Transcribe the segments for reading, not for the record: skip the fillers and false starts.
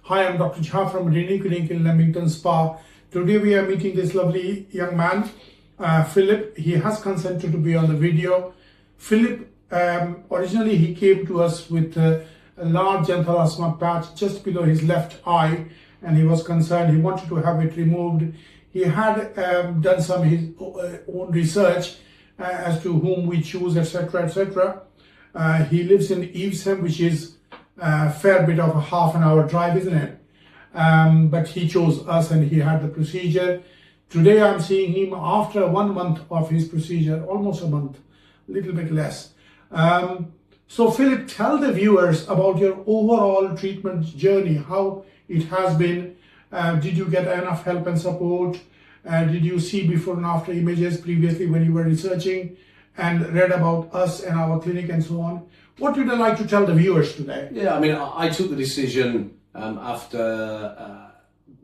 Hi, I'm Dr. Jha from Rini Clinic in Leamington Spa. Today we are meeting this lovely young man, Philip. He has consented to be on the video. Philip, originally he came to us with a large Xanthelasma patch just below his left eye, and he was concerned. He wanted to have it removed. He had done some his own research as to whom we choose, etc., etc. He lives in Evesham, which is a fair bit of a half an hour drive, isn't it? But he chose us and he had the procedure. Today I'm seeing him after 1 month of his procedure, almost a month, a little bit less. So Philip, tell the viewers about your overall treatment journey, how it has been. Did you get enough help and support? Did you see before and after images previously when you were researching and read about us and our clinic and so on? What would you like to tell the viewers today? Yeah, I mean, I took the decision after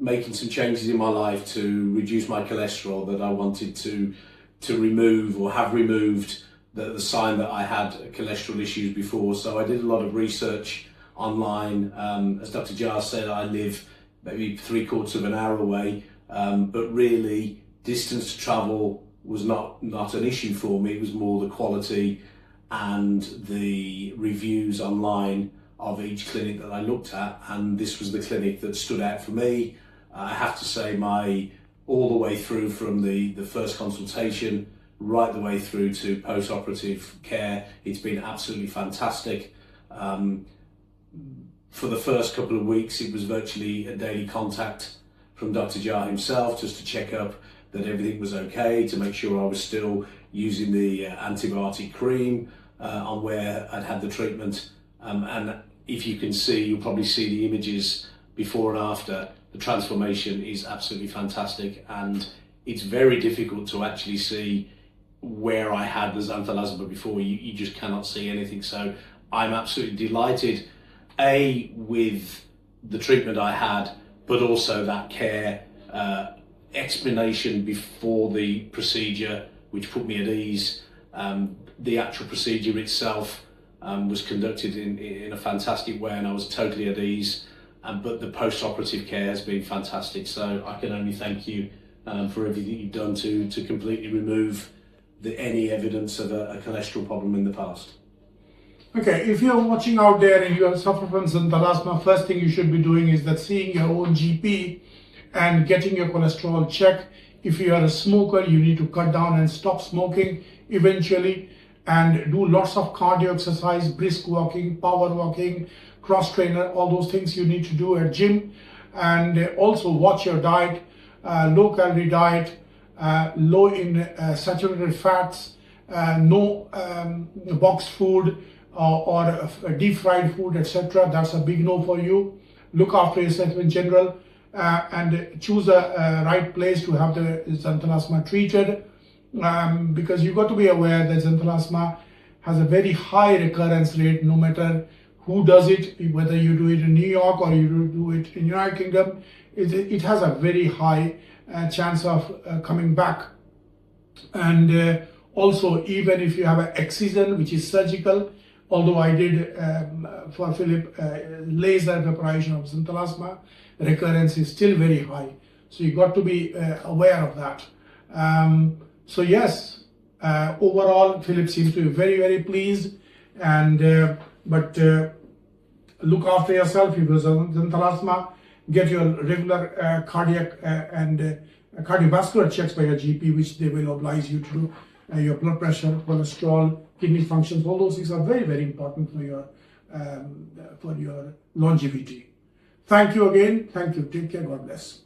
making some changes in my life to reduce my cholesterol that I wanted to remove or have removed the sign that I had cholesterol issues before. So I did a lot of research online. As Dr. Jha said, I live maybe 3/4 of an hour away, but really distance to travel was not an issue for me. It was more the quality and the reviews online of each clinic that I looked at, and this was the clinic that stood out for me. I have to say, all the way through from the first consultation right the way through to post-operative care, it's been absolutely fantastic. For the first couple of weeks, it was virtually a daily contact from Dr. Jha himself just to check up that everything was okay, to make sure I was still using the antibiotic cream on where I'd had the treatment. And if you can see, you'll probably see the images before and after. The transformation is absolutely fantastic, and it's very difficult to actually see where I had the Xanthelasma before. You just cannot see anything. So I'm absolutely delighted, with the treatment I had, but also that care explanation before the procedure, which put me at ease. The actual procedure itself was conducted in a fantastic way, and I was totally at ease. But the post-operative care has been fantastic. So I can only thank you for everything you've done to completely remove any evidence of a cholesterol problem in the past. Okay, if you're watching out there and you are suffering from Xanthelasma, first thing you should be doing is that seeing your own GP and getting your cholesterol checked. If you are a smoker, you need to cut down and stop smoking eventually, and do lots of cardio exercise, brisk walking, power walking, cross trainer, all those things you need to do at gym. And also watch your diet, low calorie diet, low in saturated fats, no boxed food or deep fried food, etc. That's a big no for you. Look after yourself in general, and choose a right place to have the Xanthelasma treated, because you've got to be aware that Xanthelasma has a very high recurrence rate no matter who does it, whether you do it in New York or you do it in United Kingdom. It has a very high chance of coming back. And also, even if you have an excision, which is surgical, although I did for Philip laser preparation of Xanthelasma, recurrence is still very high. So you got to be aware of that. So yes, overall Philip seems to be very, very pleased. And but look after yourself. If there's Xanthelasma, get your regular cardiac and cardiovascular checks by your GP, which they will oblige you to do. Your blood pressure, cholesterol, kidney functions, all those things are very, very important for your longevity. Thank you again. Thank you. Take care. God bless.